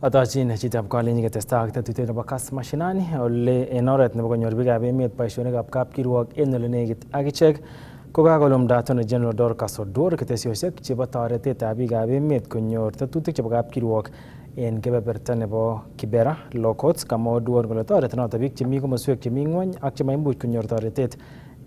Atachin chitab kalenjin ketesta ak tetutiet nebo Kass Mashinani ole en oret nebo konyor biikab emet boisionikab kapkirwok en ole nekit ak ichek kokakolumda Attorney General Dorcas Oduor ketesiosiek chebo toretetab biikab emet konyor tetutik chebo kapkirwok en kebeberta nebo Kibera Law Courts. Kamwa Oduor kole toreti noto biik chemi komoswek chemi ng'wony ak chemaimuch konyor toretet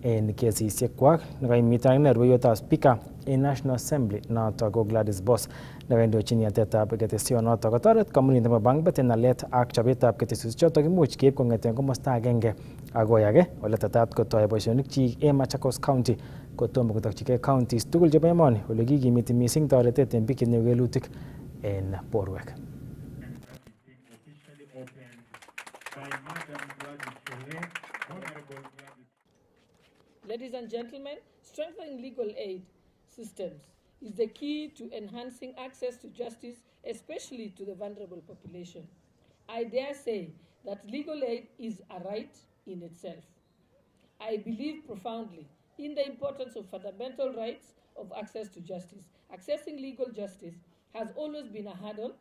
en kesisiekwak. Nekaimita ine rubeiwotab Speaker en National Assembly noto ko Gladys Boss nekaindochin yatetab ketesionoto kotoret kampunit nebo Bangbet en alet ak chobetab ketesosiechoto imuch keib kong'eten komosta agenge agoi age ole tetat kotoi boisionikchik en Machakos County kotomo kotokyigei counties tugul chebo emoni ole kikimiti missing toretet en biik chetinye kewelutik en borwek. Ladies and gentlemen, strengthening legal aid systems is the key to enhancing access to justice, especially to the vulnerable population. I dare say that legal aid is a right in itself. I believe profoundly in the importance of fundamental rights of access to justice. Accessing legal justice has always been a hurdle,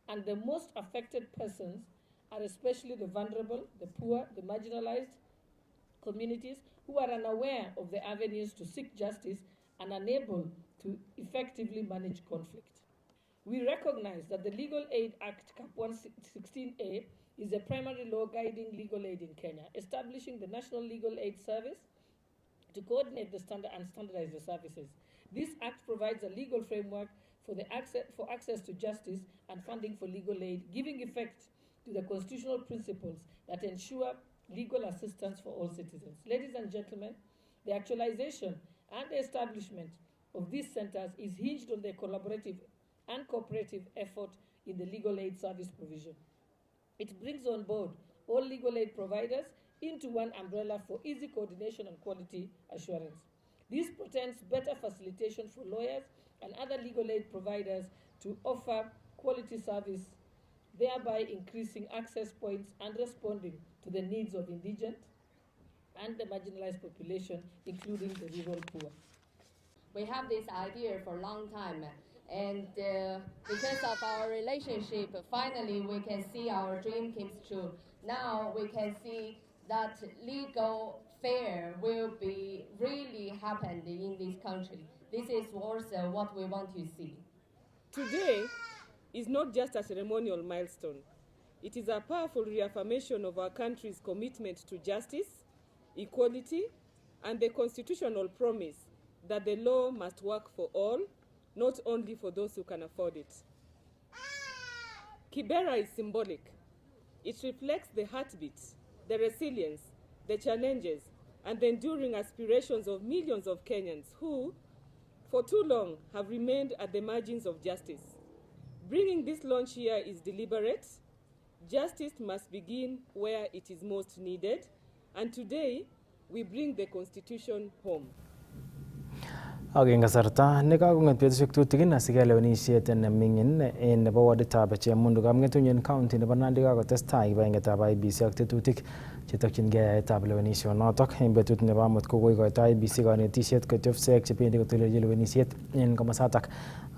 and the most affected persons are especially the vulnerable, the poor, the marginalized communities who are unaware of the avenues to seek justice and unable to effectively manage conflict. We recognize that the Legal Aid Act Cap 116A is a primary law guiding legal aid in Kenya, establishing the National Legal Aid Service to coordinate the standard and standardize the services. This act provides a legal framework for access to justice and funding for legal aid, giving effect to the constitutional principles that ensure legal assistance for all citizens. Ladies and gentlemen, the actualization and the establishment of these centers is hinged on the collaborative and cooperative effort in the legal aid service provision. It brings on board all legal aid providers into one umbrella for easy coordination and quality assurance. This portends better facilitation for lawyers and other legal aid providers to offer quality service, thereby increasing access points and responding to the needs of indigent and the marginalized population, including the rural poor. We have this idea for a long time, and because of our relationship, finally we can see our dream comes true. Now we can see that legal fair will be really happened in this country. This is also what we want to see. Today is not just a ceremonial milestone. It is a powerful reaffirmation of our country's commitment to justice, equality, and the constitutional promise that the law must work for all, not only for those who can afford it. Kibera is symbolic. It reflects the heartbeat, the resilience, the challenges, and the enduring aspirations of millions of Kenyans who, for too long, have remained at the margins of justice. Bringing this launch here is deliberate. Justice must begin where it is most needed, and today we bring the Constitution home. Eng kasarta nekakong'et betusiek tutikin asikelewenisiet neming'in en nebo waditab Chemundu kapng'etunyin county nebo Nandi kakotestai kibagengeitab IEBC ak tetutik chetokyingei yaetab lewenisionotok. En betut nebo amut ko koikoito IEBC konetisiet koityi ofisiek chebendi kotelelchi lewenisiet en komosatak.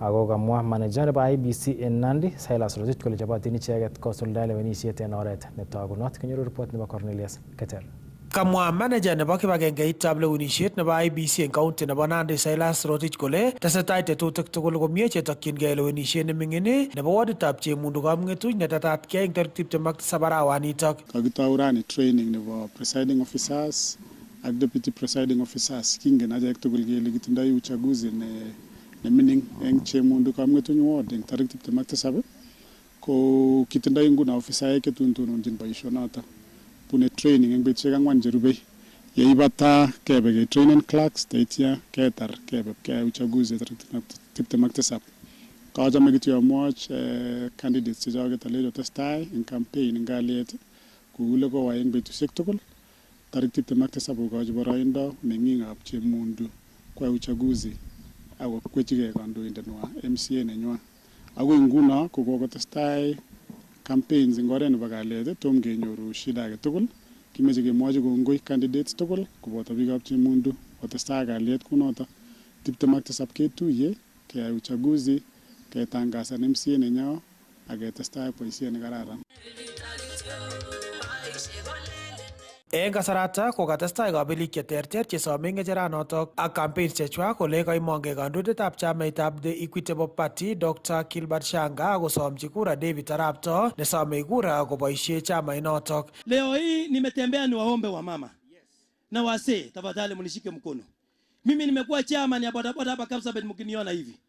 Ako kamwa manager nebo IEBC en Nandi Silas Rotich kole chobotin icheket kosuldae lewenisiet en oret netogunot. Kenyoru report nebo Cornelius Keter. Kamwa manager nebo kibagengeitab lewenisiet nebo IEBC en county nebo Nandi Silas Rotich kole tesetai tetutik tugul komie chetokyingei lewenisiet neming'in nebo waditab Chemundu kapng'etuny netetat keyai eng tarik 27 arawanitok. Kakitou rani training nebo presiding officers ak deputy presiding officers kingen achek tugul kele kitindoi uchaguzi nemining eng Chemundu kapng'etuny ward eng tarik 27 ko kitindoi nguno ofisaek chetononjin boisionoto. Pune training eng betusiek 4 cherubei. Yeibata kebe ke training clerks taitya ketar kebe keyai uchaguzi tarik 27. Kachome kityo amwoch candidates chechoket alecho testai eng campaign eng kalyet kou lekowai eng betusiek tugul. Tarik 27 kokochi boroindo meng'ikab Chemundu kwai uchaguzi ako kwechigei kandoindenwa MCA nenywa. Ako nguno ko kokotestai campaigns eng oret nebo kalyet tom kenyoru shida age tugul. Kimeche kemwochi kongoi candidates tugul koboto biikab Chemundu kotestai kalyet kunoto. 27 ketuiye keyai uchaguzi ketangasan MCA nenyo aketestai boisiet nekararan. Eng kasarata ko katestai kabelik cheterter chesome ng'echeranotok ak campaigns chechwak kole kaimong'e kandoindetab chamaitab The Equitable Party Dr. Gilbert Shanga akosomchi kura David Arap Too nesome kura koboisie chamainotok. Leo hii nimetembea ni waombe wa mama na wasee, tafadhali mnishike mkono. Mimi nimekuwa chairman ya bodaboda hapa Kapsabet, mkiniona hivi.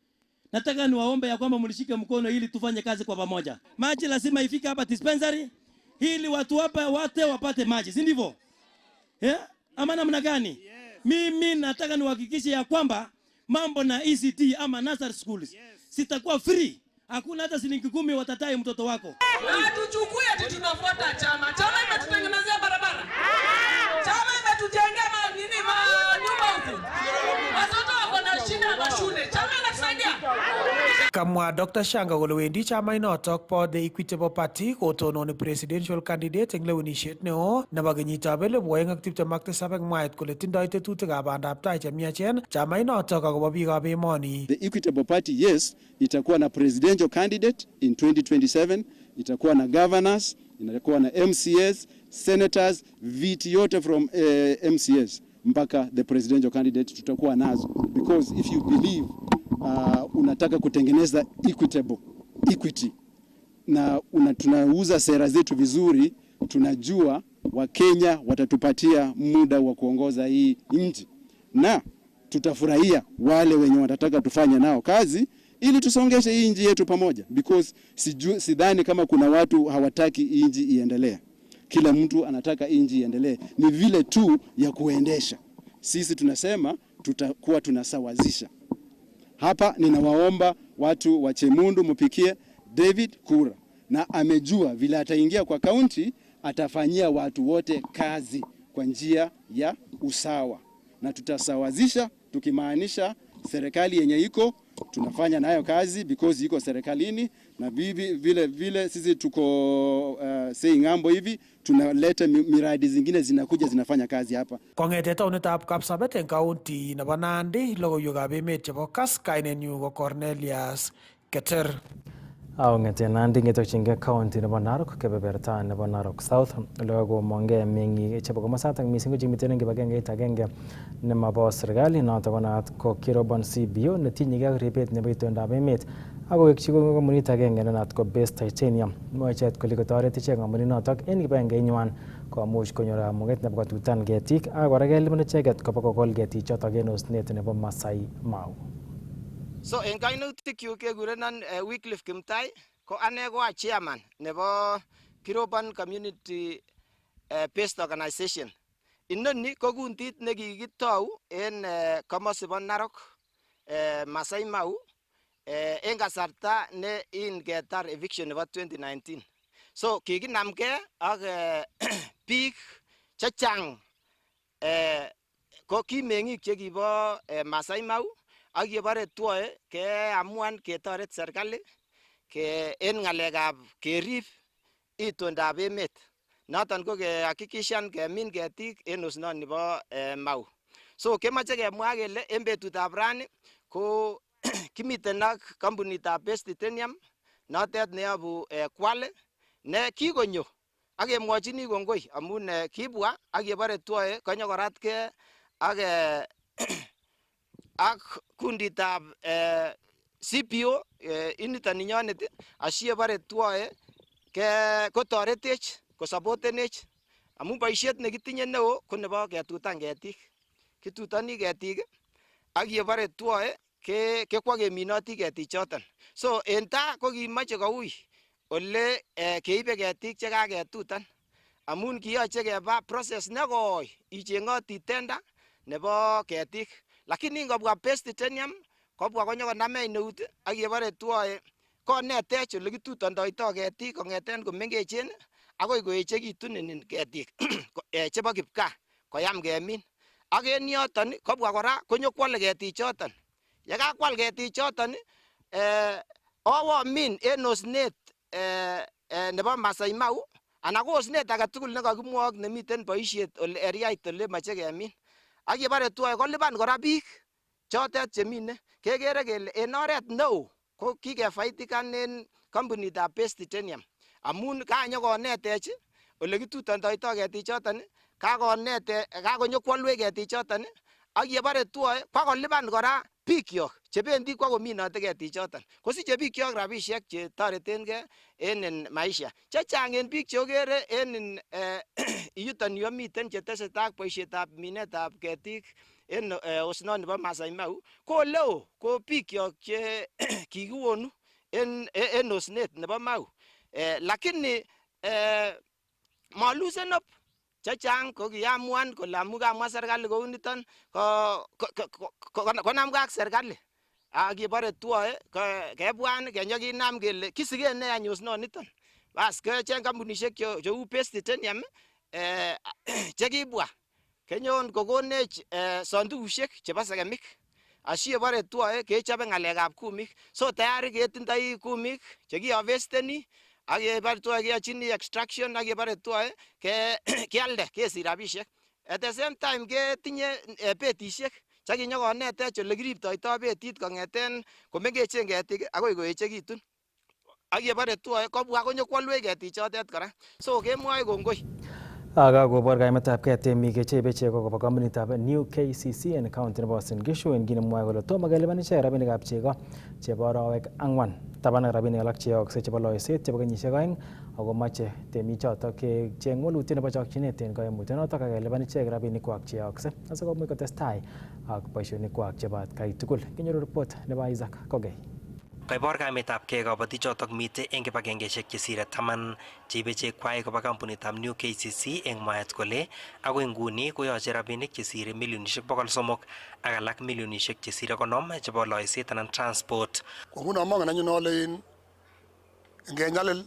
Nataka niwaombe ya kwamba mnishike mkono ili tufanye kazi kwa pamoja. Maji lazima ifike hapa dispensary ili watu hapa wote wapate maji, si ndivyo? Ama namna gani? Mimi nataka niwahakikishe ya kwamba mambo na ECT ama nursery schools sitakuwa free. Hakuna hata shilingi 10 watatai mtoto wako. Hatuchukui ati tunafuata chama. Chama imetutengenezea barabara. Chama imetujengea nyumba huku. Watoto wako na shida na shule. Chama inatusaidia. Kamwa Dr. Shanga kole wendi chamainotok po The Equitable Party kotononi presidential candidate eng lewenisiet neo nebo kenyitab 2027 eng mwaet kole tindoi tetutikab bandab tai chemiachen chamainotok akobo biikab emoni. The Equitable Party, yes, itakuwa na presidential candidate in 2027, itakuwa na governors, itakuwa na MCS, senators, viti yote from MCS mpaka the presidential candidate tutakuwa nazo, because if you believe unataka kutengeneza equity na tunauza sera zetu vizuri, tunajua Wakenya watatupatia muda wa kuongoza hii nchi, na tutafurahia wale wenye watataka tufanye nao kazi ili tusongeshe hii nchi yetu pamoja, because sidhani kama kuna watu hawataki nchi iendelee. Kila mtu anataka nchi iendelee, ni vile tu ya kuendesha. Sisi tunasema tutakuwa tunasawazisha. Hapa ninawaomba watu wa Chemundu mupikie David kura, na amejua vile ataingia kwa kaunti atafanyia watu wote kazi kwa njia ya usawa, na tutasawazisha, tukimaanisha serikali yenye iko tunafanya nayo kazi because iko serikalini, na vile sisi tuko sei ngambo hivi tunaleta miradi zingine zinakuja zinafanya kazi hapa. Kong'ete taonitab Kapsabet eng kaunti nebo Nandi, logoiwekab emet chebo Kass, kainenyu ko Cornelius Keter. Ng'ete Nandi ngetokyingei county nebo Narok, kebeberta nebo Narok South, ole kakomong'ei meng'ik chebo komosatak mising ko chemiten eng kibagengeit agenge nemabo serikali, notok ko naat ko Kirobon CBO netinyegei ak ribet nebo itondab emet akowekyi kampunit agenge ne naat ko Base Titanium. Mwoe icheket kole kotoret ichek kampunit notok eng kibagengeinywan komuch konyor kamuget nebo kotutan ketik ak kora kelipan icheket koba kokol ketichotok eng osnet nebo Masai Mau. So en kainutik kyuk kekurenon Wycliffe Kimtai, ko ane ko chairman nebo Kirobon Community Based Organization. Inoni ko kundit nekikitou en komosibo Narok, Masai Mau, en kasarta ne ketar eviction nebo 2019. So kikinamgei ak biik chechang ko kimeng'ik chekibo Masai Mau, ak yebare twoe keamuan ketoret serikali en ng'alekab kerib itondab emet. Noton ko kehakikishan kemin ketik en osnoni bo Mau. So kemoche kemwa kele en betutab rani ko kimiten ak kampunitab Base Titanium notet neyobu Kwale ne kikonyo ak kemwochini kongoi amun kibwa ak yebare twoe konyokoratgei ak kunditab CPO initon ninyonet asiyebare twoe kotoretech kosapotenech amun boisiet nekitinye neo ko nebo ketutan ketik. Kitutoni ketik ak yebare twoe kekwa keminoti ketichoton. So en taa ko kimoche koui ole keibe ketik chekaketutan amun kiyoche keba process nekoi icheng'oti tenda nebo ketik. Lakini ngobwa Base Titanium kobwa konyokonamech neut ak yebare twoe konetech ole kitutondoito ketik kong'eten komengechen akoi koechekitun ketik chebo kipkaa koyam kemin. Ak en yoton kobwa kora konyokwale ketichoton. Yekakwal ketichoton owo min en osnet nebo Masai Mau anan ko osnet agetugul nekakimwok nemiten boisiet ole eriait ole moche kemin. Ak yebare twoe kolipan kora biik chotet chemine. Kekere kele en oret neo ko kikefaitikan en kampunitab Best Titanium amun kanyokonetech ole kitutandoito ketichoton, kakonyokwalwech ketichoton ak yebare tuoe kwakolipan kora bikyok chebendi kwakominote ketichoton, kosiche bikyok rabisiek chetoretengei en maisha. Chechang en biik cheokere en yuton yomiten chetesetai ak boisietab minetab ketik en osnoni nebo Masai Mau, ko oleo ko bikyok che kikiwonu en osnet nebo Mau, lakini malusenop chechang ko kiamuan kole amu kamwa serikali kou niton konamgei ak serikali ak kibore tuoe kebwan kenyokinam kele kisigen ne any osnoniton, bas kecheng kampunisiek cheu Best Titanium chekibwa kenyon kokonech sandukusiek chebo sekemik asiyebore tuoe kechobe ng'alekab kumik, so tayari ketindoi kumik chekiharvesteni ak yebare tuoe keyochini extraction ak yebare tuoe kealde kesich rabisiek. At the same time ketinye betisiek chekinyokonetech ole kiriptoito betit kong'eten komengechen ketik akoi koechekitun, ak yebare tuoe kobwa konyokwalwech ketichotet kora, so kemwoe kongoi. Kakobor kaimetab kei temik cheibe chego koba kampunitab New KCC en county nebo Uasin Gishu en kit nemwoe kole tomo kelipan ichek rabinikab chego chebo arawek 4 taban ak rabinik alak cheyookse chebo loiset chebo kenyisiek 2 ako moche temichotok kecheng walutiet nebo chokchinet en koimutyonotok ak kelipan ichek rabinikwak cheyookse asikomuch kotestai ak boisionikwak chebo atkai tugul. Kinyoru report nebo Isaac Kogei. Kaibor kaimetab kei kabotichotok mitei eng kibagengeisiek chesire 10 cheibe chekwai koba kampunitab New KCC eng mwaet kole agoi nguni koyoche rabinik chesire milionisiek 300 ak alak milionisiek chesire 50 chebo loiset anan transport. Nguno mongen anyun ale ngenyalil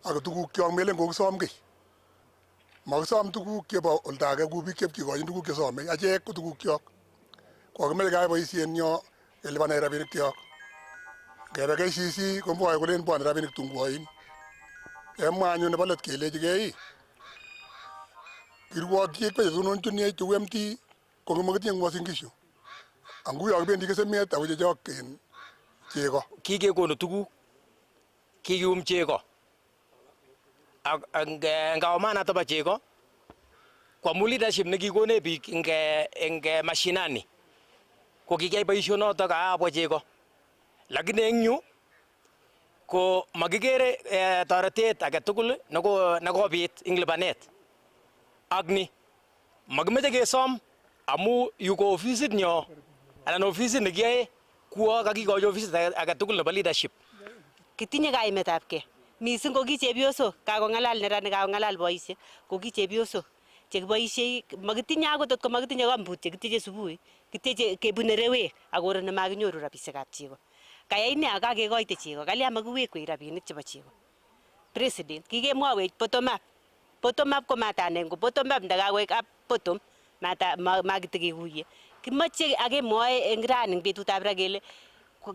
ak tuguk kyok melen kokisom kiy. Makisom tuguk chebo oldage ku biik chepkikochin tuguk chesome achek ko tuguk kyok. Kokimeche keyai boisienyo kelipane rabinik kyok. Kebe KCC komwoe kolen bwane rabinik tungwoin. Emwa anyun nebo let kelechigei. Kirwokyik ko chetononjinech cheu MT ko kimakitinye Uasin Gishu. Anguyo kibendi kesemet ako chechoken chego. Kikekonu tuguk. Kikium chego. Ak ngawamana toba chego. Kwa mu leadership nekikone biik eng Mashinani. Ko kikiyai boisionotok abwa chego. Lakini eng yu ko makikere toretet age tugul nekobit eng lipanet. Ak ni makimeche kesom amu yu ko ofisit nyo anan ofisit nekiyae kuo kakikochi ofisit age tugul nebo leadership. Kitinye kaimetab kei. Mising ko ki chepyosok, kakong'alal neranik, kakong'alal boisiek, ko ki chepyosok chekiboisie makitinye akot ko makitinye kambut chekitinye subui, kitinye kebune rewek akore nemakinyoru rabisiekab chego. Kayai ne akakekoite chego, kalya makiwekwech rabinik chebo chego. President, kikemwawech bottom up. Bottom up ko matanen ko bottom up ndakawek up bottom makitekekuye. Kimoche akemwoe eng rani betutab ra kele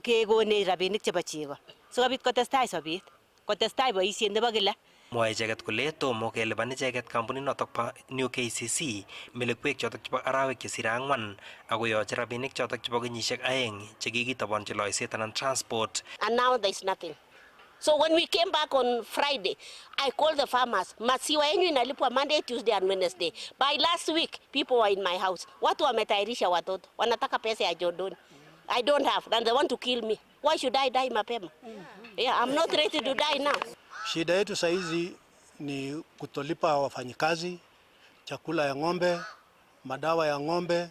kekonech rabinik chebo chego. Sikobit kotestai sobet, kotestai boisiet nebo kila. Mwae icheket kole tomo kelipan icheket kampunit notok po New KCC melekwek chotok chebo arawek chesire 4 ako yoche rabinik chotok chebo kenyisiek 2 chekikitobonchi loiset anan transport. And now there's nothing. So when we came back on Friday, I called the farmers. Masiwa yenyu inalipwa Monday, Tuesday and Wednesday. By last week, people were in my house. Watu wametairisha watoto. Wanataka pesa ya jodoni. I don't have, and they want to kill me. Why should I die mapema? Yeah, I'm not ready to die now. Shida yetu saizi ni kutolipa wafanyikazi, chakula ya ng'ombe, madawa ya ng'ombe,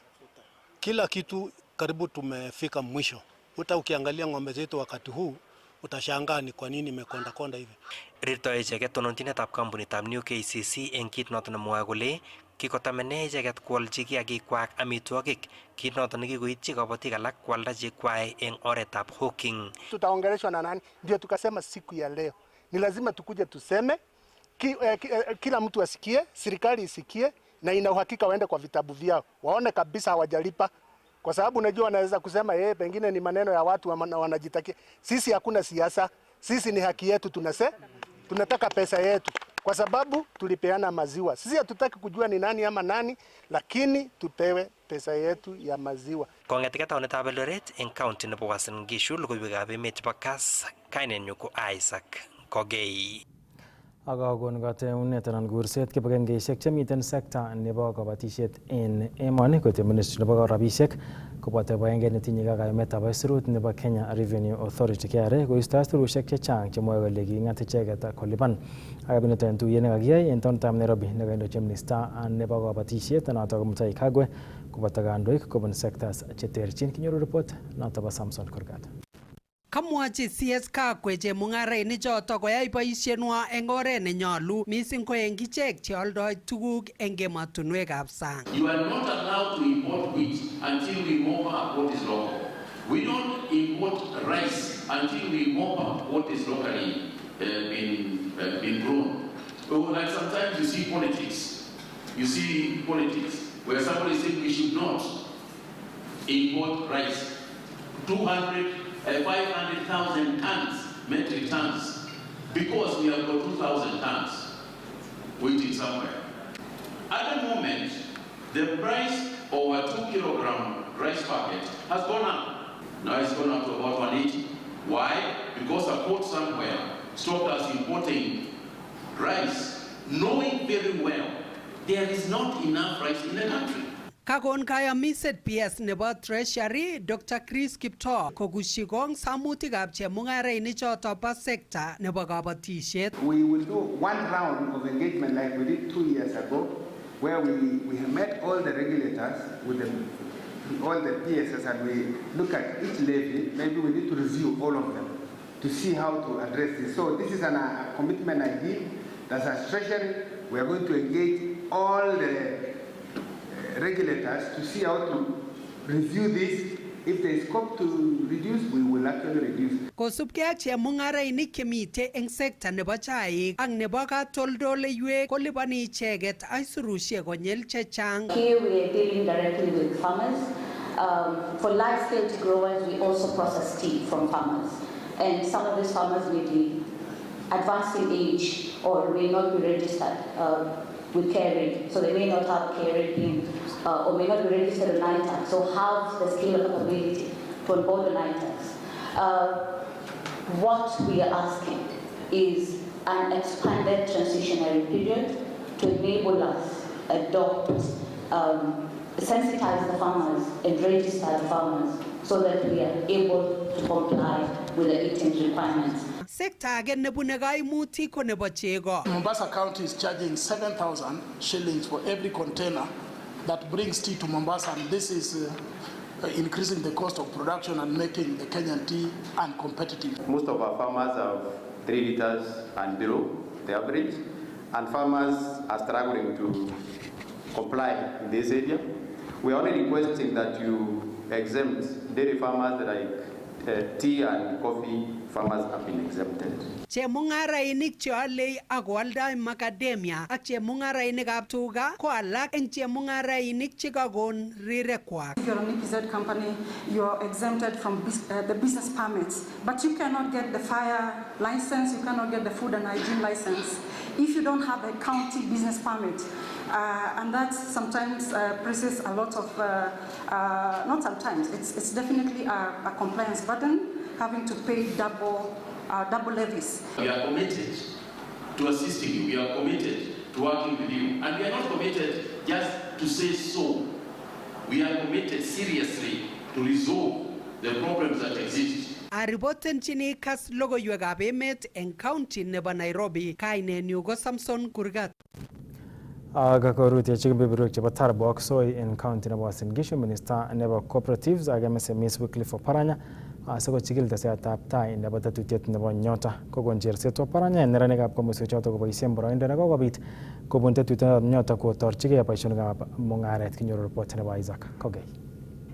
kila kitu karibu tumefika mwisho. Uta ukiangalia ng'ombe zetu wakati huu, utashangaa ni kwa nini imekonda hivi. Rirtoi icheket tononchinetab kampunitab New KCC eng kit noto nemwoe kole kikotamene icheket kwolchi kiagikwak amitwogik, kit noto nekikoityi kabotik alak kwalda chekwai eng oretab hawking. Tutaongeleshwa na nani? Ndio tukasema siku ya leo ni lazima tukuje tuseme, kila mtu asikie, serikali isikie, na ina uhakika waende kwa vitabu vyao waone kabisa hawajalipa, kwa sababu unajua wanaweza kusema pengine ni maneno ya watu wanajitakia. Sisi hakuna siasa, sisi ni haki yetu, tunataka pesa yetu. kwa sababu tulipeana maziwa. Sisi hatutaki kujua ni nani ama nani, lakini tupewe pesa yetu ya maziwa. Kong'etika taunetab Eldoret eng county nebo Uasin Gishu, logoiwekab emet chebo Kass, kainenyu ko Isaac Kogei. Akakon kateunet anan kurset kibagengeisiek chemiten sekta nebo kabatisiet en emoni kote ministry nebo rabisiek koboto kibagenge netinye kayumetab aisurut nebo Kenya Revenue Authority KRA koisto aisurusiek chechang chemwoe kole king'at icheket kolipan. Kabinet en tuyet nekakiyai en taonitab Nairobi nekaindochi minista nebo kabatisiet notok Mutahi Kagwe koboto kandoik kobun sectors cheterchin. Kinyoru report notok bo Samson Kurgat. Kamwachi CS Kagwe chemung'arainik chotok koyai boisienwa eng oret nenyolu mising ko eng ichek cheoldoi tuguk eng emotinwekab sang. You are not allowed to import wheat until we mop up what is local. We don't import rice until we mop up what is locally been grown. Like sometimes you see politics. You see politics where somebody said we should not import rice. 500,000 tons, metric tons, because we have got 2,000 tons waiting somewhere. At the moment, the price of a 2-kilogram rice packet has gone up. Now it's gone up to about 180. Why? Because a port somewhere stopped us importing rice, knowing very well there is not enough rice in the country. Kakon kayamiset PS nebo Treasury Dr. Chris Kiptoo kokushi kong samutikab chemung'arainik chotok bo sekta nebo kabatisiet. We will do one round of engagement like we did 2 years ago, where we have met all the regulators with all the PSs and we look at each levy. Maybe we need to review all of them to see how to address this. So this is a commitment I give. As a Treasury, we are going to engage all the regulators to see how to review this. If there is scope to reduce, we will actually reduce. Kosubkei ak chemung'arainik chemite eng sekta nebo chaik ak nebo katoldoleiwek kolipani icheket aisurusiek konyil chechang. Here we are dealing directly with farmers. For large-scale growers, we also process tea from farmers. And some of these farmers may be advanced in age or may not be registered with KRA, so they may not have KRA PIN or may not be registered on NITAX, so have the skill and capability to onboard the NITAX. What we are asking is an expanded transitionary period to enable us adopt, sensitize the farmers and register the farmers so that we are able to comply with the 18 requirements. Sekta age nebune kaimutik ko nebo chego. Mombasa County is charging 7,000 shillings for every container that brings tea to Mombasa, and this is increasing the cost of production and making the Kenyan tea uncompetitive. Most of our farmers have 3 liters and below the average, and farmers are struggling to comply in this area. We are only requesting that you exempt dairy farmers like tea and coffee farmers have been exempted. Chemung'arainik cheolei ak koaldai macadamia ak chemung'arainikab tuga ko alak eng chemung'arainik chekakon rirekwak. If you're an EPZ company, you're exempted from the business permits, but you cannot get the fire license, you cannot get the food and hygiene license if you don't have a county business permit. And that sometimes presses a lot of, not sometimes, it's definitely a compliance burden, having to pay double levies. We are committed to assisting you, we are committed to working with you, and we are not committed just to say so. We are committed seriously to resolve the problems that exist. Aripotenchini Kass logoiwekab emet eng county nebo Nairobi, kainenyu ko Samson Kurgat. Kakorutechi kebeberwek chebo Tarbo ak Soi en county nebo Uasin Gishu, minister nebo cooperatives ak MSMEs Wycliffe Oparanya asikochikil tesetab tai nebo tetutiet nebo Nyota. Kokon cherset Oparanya en neranikab komoswek chotok koboisien boroindo nekokobit kobun tetutietab Nyota kotorchigei boisionikab mung'aret. Kinyoru report nebo Isaac Kogei.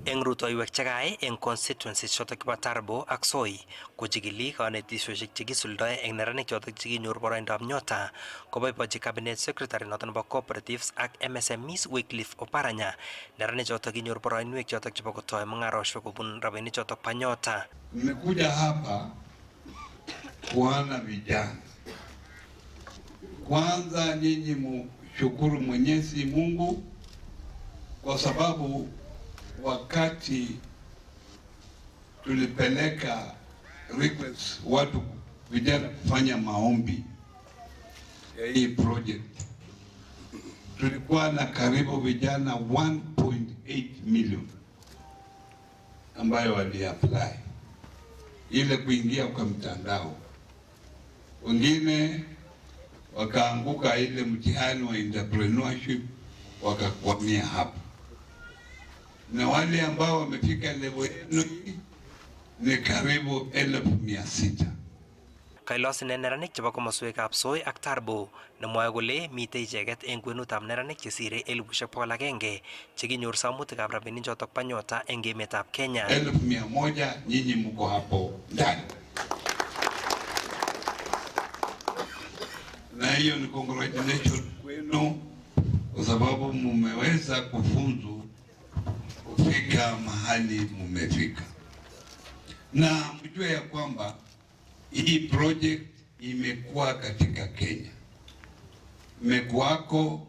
Eng rutoiwek chekaai eng constituencies chotok kibo Tarbo ak Soi kochikili kanetisiosiek chekisuldoe eng neranik chotok chekinyor boroindoab Nyota koboibochi cabinet secretary noton nebo cooperatives ak MSMEs Wycliffe Oparanya neranik chotok kinyor boroinwek chotok chebo kotoi mung'arosiek kobun rabinik chotok pa Nyota. Nimekuja hapa kuona vijana Kwanza nyinyi mshukuru Mwenyezi Mungu kwa sababu wakati tulipeleka request watu vijana kufanya maombi ya hii project, tulikuwa na karibu vijana 1.8 million ambayo wali apply ile kuingia kwa mtandao. Wengine wakaanguka ile mtihani wa entrepreneurship wakakwamia hapa, na wale ambao wamefika level yenu ni karibu 1,600. Kailosin neranik chebo komoswekab Soy ak Tarbo nemwoe kole mitei icheket eng kwenutab neranik chesire 1,100 chekinyor samutikab rabinik chotok bo nyota eng emetab Kenya. 1,100 nyinyi mko hapo ndani. Na hiyo ni congratulations kwenu kwa sababu mumeweza kufunzu kufika mahali mumefika. Na mjue ya kwamba hii project imekuwa katika Kenya. Imekuwako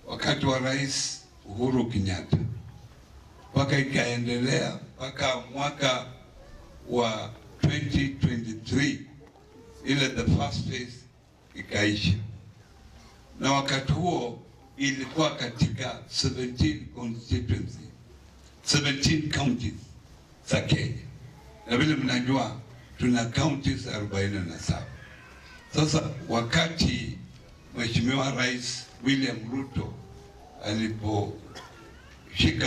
wakati wa Rais Uhuru Kenyatta, mpaka ikaendelea mpaka mwaka wa 2023 ile the first phase ikaisha. Na wakati huo ilikuwa katika 17 constituency, 17 counties za Kenya. Na vile mnajua tuna counties 47. Sasa wakati Mheshimiwa Rais William Ruto aliposhika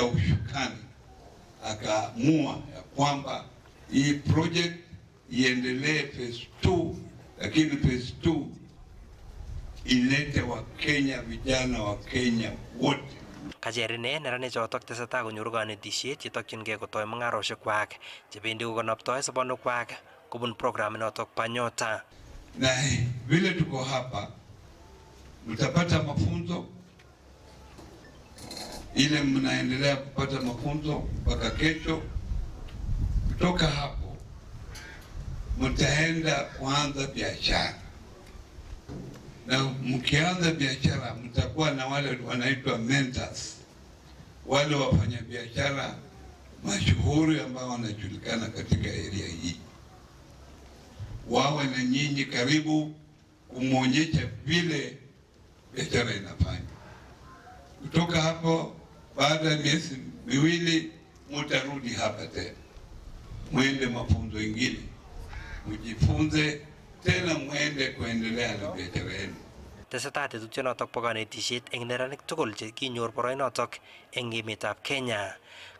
ushukani, akaamua ya kwamba hii project iendelee phase 2, lakini phase 2 ilete wa Kenya, vijana wa Kenya wote. Kacherine neranik chotok tesetai konyoru kanetisiet chetokyingei kotoi mung'arosiekwak chebendi kokonoptoi sobonwekwak kubun programit notok bo Nyota. Na vile tuko hapa mtapata mafunzo, ile mnaendelea kupata mafunzo mpaka kesho. Kutoka hapo mtaenda kuanza biashara, na mkianza biashara mtakuwa na wale wanaitwa mentors, wale wafanya biashara mashuhuri ambao wanajulikana katika area hii, wawe na nyinyi karibu kumwonyesha vile biashara inafanya. Kutoka hapo baada ya miezi miwili mtarudi hapa tena, mwende mafunzo ingine, mjifunze tena, mwende kuendelea na biashara yenu. Tesetai tetutienotok bo kanetisiet eng neranik tugul chekinyor boroinotok eng emetab Kenya.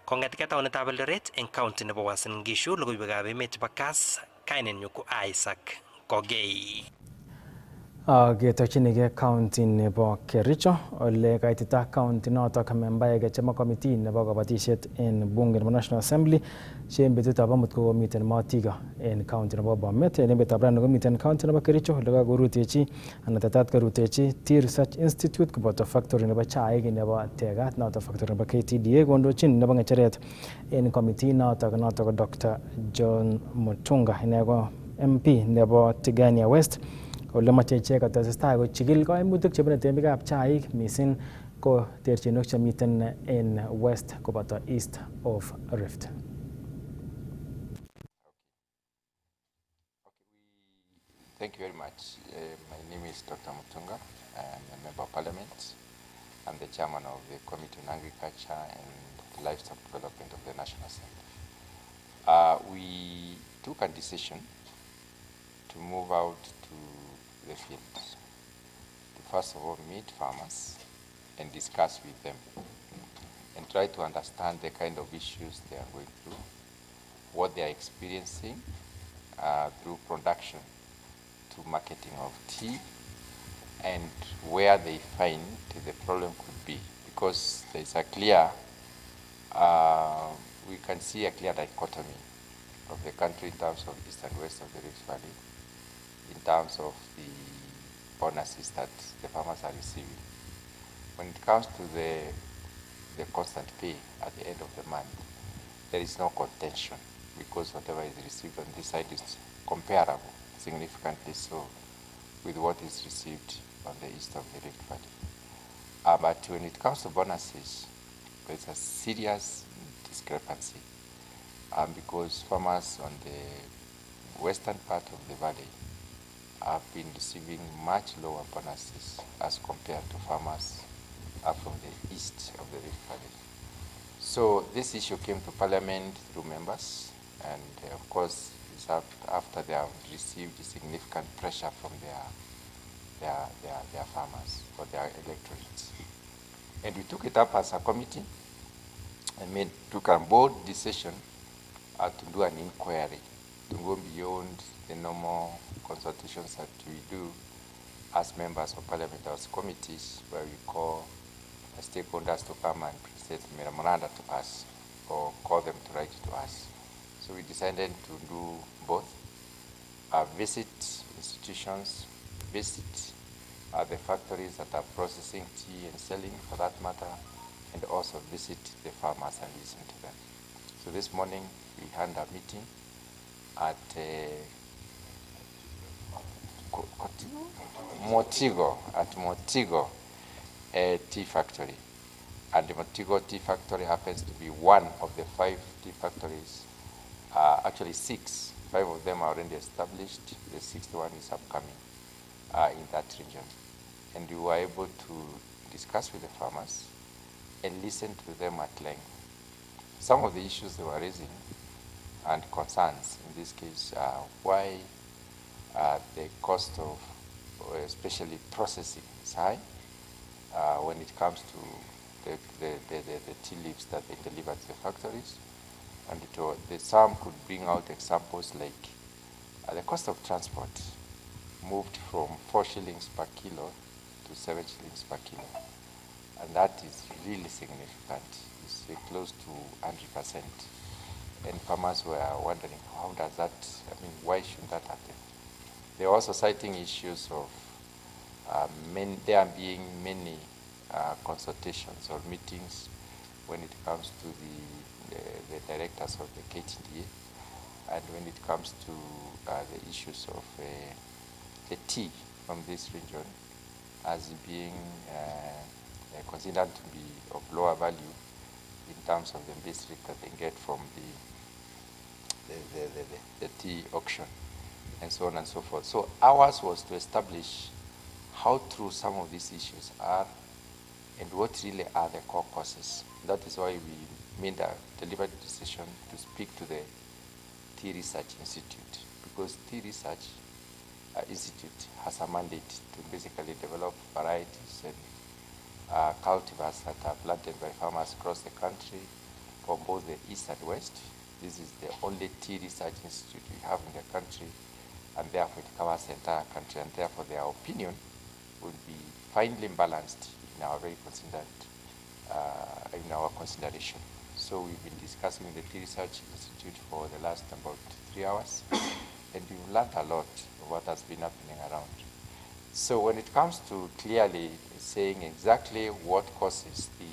Kong'etke taonitab Eldoret eng county nebo Uasin Gishu, logoiwekab emet chebo Kass, kainenyu ko Isaac Kogei. Ketokchinigei county nebo Kericho ole kaitita county notok membaek chebo committee nebo kabatisiet en bunge nebo National Assembly che en betutab amut komiten Matiga en county nebo Bomet. En betutab rani komiten county nebo Kericho ole kakorutechi anan tetat korutechi Tea Research Institute koboto factory nebo chaik nebo Tegat notok factory nebo KTDA kondochin nebo ng'echeret en committee notok Dr. John Mutunga ine ko MP nebo Tigania West ole mache icheket kotestai kochikil kaimutik chebune temikab chaik mising ko terchinok chemiten en West koboto East of Rift. Thank you very much. My name is Dr. Mutunga. I'm a member of Parliament. I'm the chairman of the Committee on Agriculture and Livestock Development of the National Assembly. We took a decision to move out to the field to first of all meet farmers and discuss with them and try to understand the kind of issues they are going through, what they are experiencing through production to marketing of tea, and where they find the problem could be, because there is a clear, we can see a clear dichotomy of the country in terms of east and west of the Rift Valley, in terms of the bonuses that the farmers are receiving. When it comes to the constant pay at the end of the month, there is no contention, because whatever is received on this side is comparable, significantly so, with what is received on the east of the Rift Valley. But when it comes to bonuses, there's a serious discrepancy because farmers on the western part of the valley have been receiving much lower bonuses as compared to farmers from the east of the Rift Valley. So this issue came to Parliament through members, and of course, it's after they have received significant pressure from their farmers or their electorates. And we took it up as a committee and took a bold decision to do an inquiry, to go beyond the normal consultations that we do as members of Parliament, as committees, where we call stakeholders to come and present memoranda to us or call them to write to us. So we decided to do both, visit institutions, visit the factories that are processing tea and selling for that matter, and also visit the farmers and listen to them. So this morning we had a meeting at Motigo tea factory. And the Motigo tea factory happens to be one of the 5 tea factories, actually 6. 5 of them are already established. The 6th one is upcoming in that region. And we were able to discuss with the farmers and listen to them at length. Some of the issues they were raising and concerns in this case are why the cost of especially processing is high when it comes to the tea leaves that they deliver to the factories. And some could bring out examples like the cost of transport moved from 4 shillings per kilo to 7 shillings per kilo. And that is really significant. It's close to 100%. And farmers were wondering, how does that, why should that happen? They're also citing issues of there being many consultations or meetings when it comes to the directors of the KTDA, and when it comes to the issues of the tea from this region as being considered to be of lower value in terms of the district that they get from the tea auction, and so on and so forth. So ours was to establish how true some of these issues are and what really are the core causes. That is why we made a deliberate decision to speak to the Tea Research Institute, because Tea Research Institute has a mandate to basically develop varieties and cultivars that are planted by farmers across the country from both the east and west. This is the only tea research institute we have in the country, and therefore it covers the entire country, and therefore their opinion will be finely balanced in our in our consideration. So we've been discussing the Tea Research Institute for the last about 3 hours, and we've learned a lot of what has been happening around. So when it comes to clearly saying exactly what causes the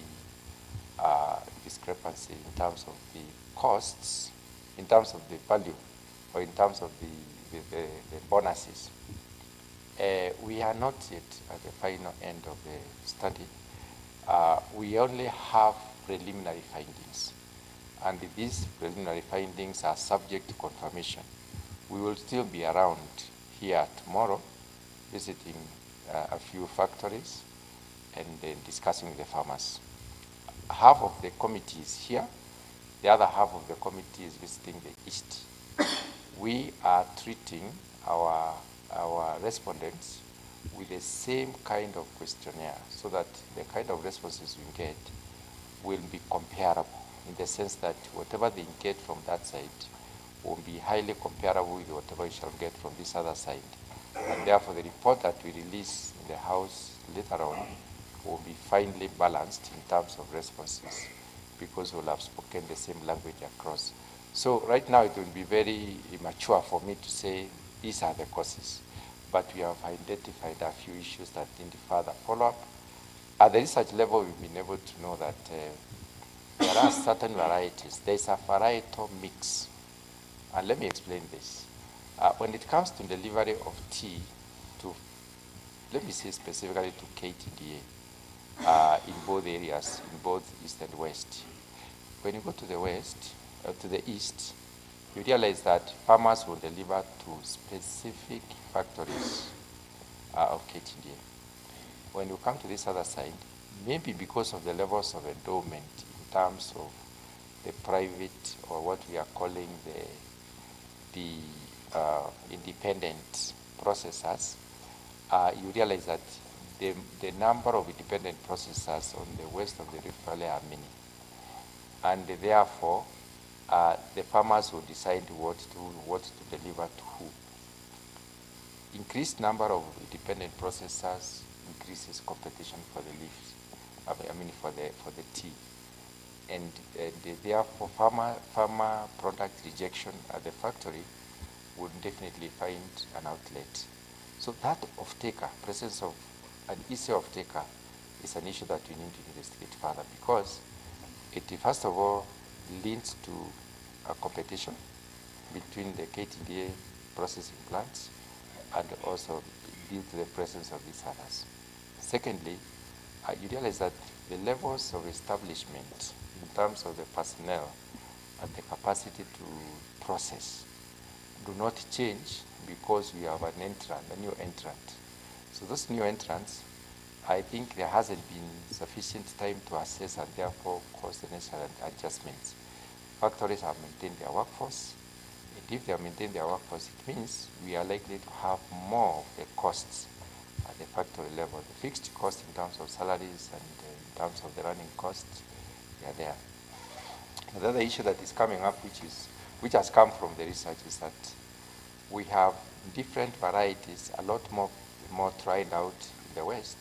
discrepancy in terms of the costs, in terms of the value, or in terms of the bonuses, we are not yet at the final end of the study. We only have preliminary findings, and these preliminary findings are subject to confirmation. We will still be around here tomorrow, visiting a few factories and then discussing with the farmers. Half of the committee is here, the other half of the committee is visiting the east. We are treating our respondents with the same kind of questionnaire so that the kind of responses we get will be comparable, in the sense that whatever they get from that side will be highly comparable with whatever you shall get from this other side. And therefore the report that we release in the House later on will be finely balanced in terms of responses, because we'll have spoken the same language across. So right now it will be very immature for me to say these are the causes, but we have identified a few issues that need further follow-up. At the research level, we've been able to know that there are certain varieties. There's a varietal mix. And let me explain this. When it comes to delivery of tea to let me say specifically to KTDA, in both areas, in both east and west. When you go to the west, to the east, you realize that farmers will deliver to specific factories of KTDA. When you come to this other side, maybe because of the levels of endowment in terms of the private, or what we are calling the independent processors, you realize that the number of independent processors on the west of the Rift Valley are many. And therefore, the farmers will decide what to deliver to who. Increased number of independent processors increases competition for the leaves, for the tea. And therefore, farmer product rejection at the factory would definitely find an outlet. So that off-taker, presence of an easy off-taker, is an issue that we need to investigate further, because it first of all leads to a competition between the KTDA processing plants, and also due to the presence of these others. Secondly, you realize that the levels of establishment in terms of the personnel and the capacity to process do not change because we have a new entrant. So those new entrants, I think there hasn't been sufficient time to assess and therefore cause the necessary adjustments. Factories have maintained their workforce, and if they have maintained their workforce, it means we are likely to have more of the costs at the factory level. The fixed costs in terms of salaries and in terms of the running costs, they are there. The other issue that is coming up, which has come from the research, is that we have different varieties, a lot more tried out in the west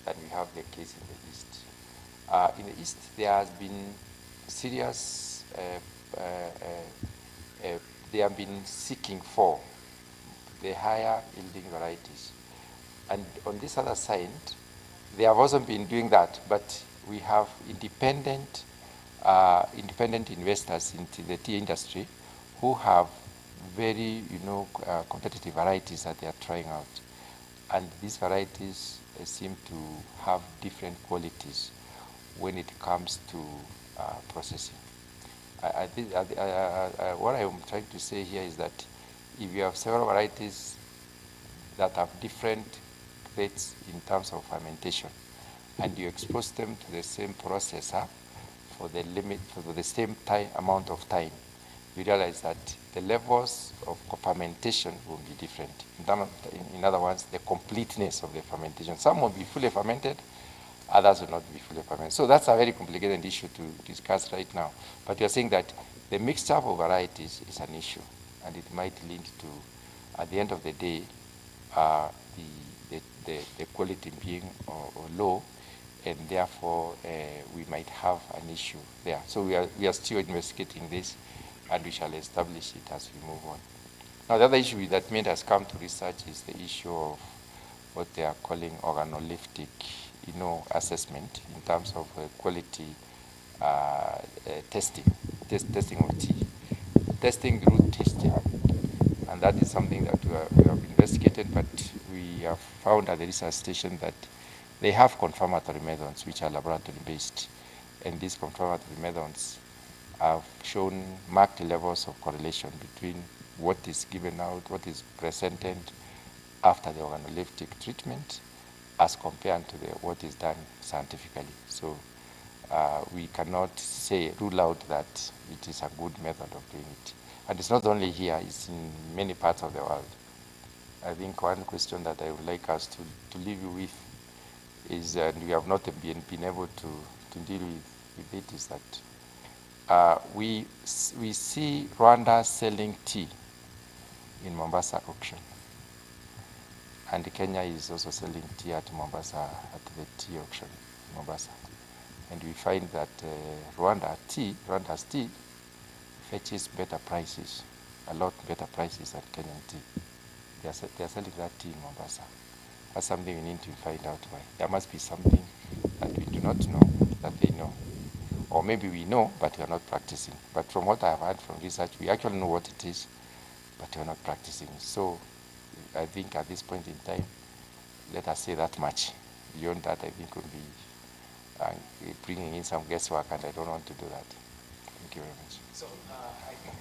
than we have the case in the east. In the east, there has been serious, they have been seeking for the higher yielding varieties. And on this other side, they have also been doing that, but we have independent investors into the tea industry who have very, competitive varieties that they are trying out. And these varieties seem to have different qualities when it comes to processing. I think what I am trying to say here is that if you have several varieties that have different rates in terms of fermentation, and you expose them to the same processor for the same amount of time, you realize that the levels of fermentation will be different. In other words, the completeness of the fermentation. Some will be fully fermented, others will not be fully fermented. So that's a very complicated issue to discuss right now. But we are saying that the mixture of varieties is an issue, and it might lead to, at the end of the day, the quality being low, and therefore we might have an issue there. So we are still investigating this, and we shall establish it as we move on. Now, the other issue that made us come to research is the issue of what they are calling organoleptic, assessment in terms of quality testing of tea, testing root testing, and that is something that we have investigated, but we have found at the research station that they have confirmatory methods which are laboratory based, and these confirmatory methods have shown marked levels of correlation between what is given out, what is presented after the organoleptic treatment, as compared to what is done scientifically. So we cannot rule out that it is a good method of doing it. And it's not only here, it's in many parts of the world. I think one question that I would like us to leave you with is, and we have not been able to deal with it, is that we see Rwanda selling tea in Mombasa auction. And Kenya is also selling tea at Mombasa, at the tea auction in Mombasa. And we find that Rwanda's tea fetches better prices, a lot better prices than Kenyan tea. They are selling that tea in Mombasa. That's something we need to find out why. There must be something that we do not know that they know. Or maybe we know, but we are not practicing. But from what I have heard from research, we actually know what it is, but we are not practicing. So I think at this point in time, Let us say that much. Beyond that, I think would be bringing in some guesswork, and I don't want to do that. Thank you very much. So I think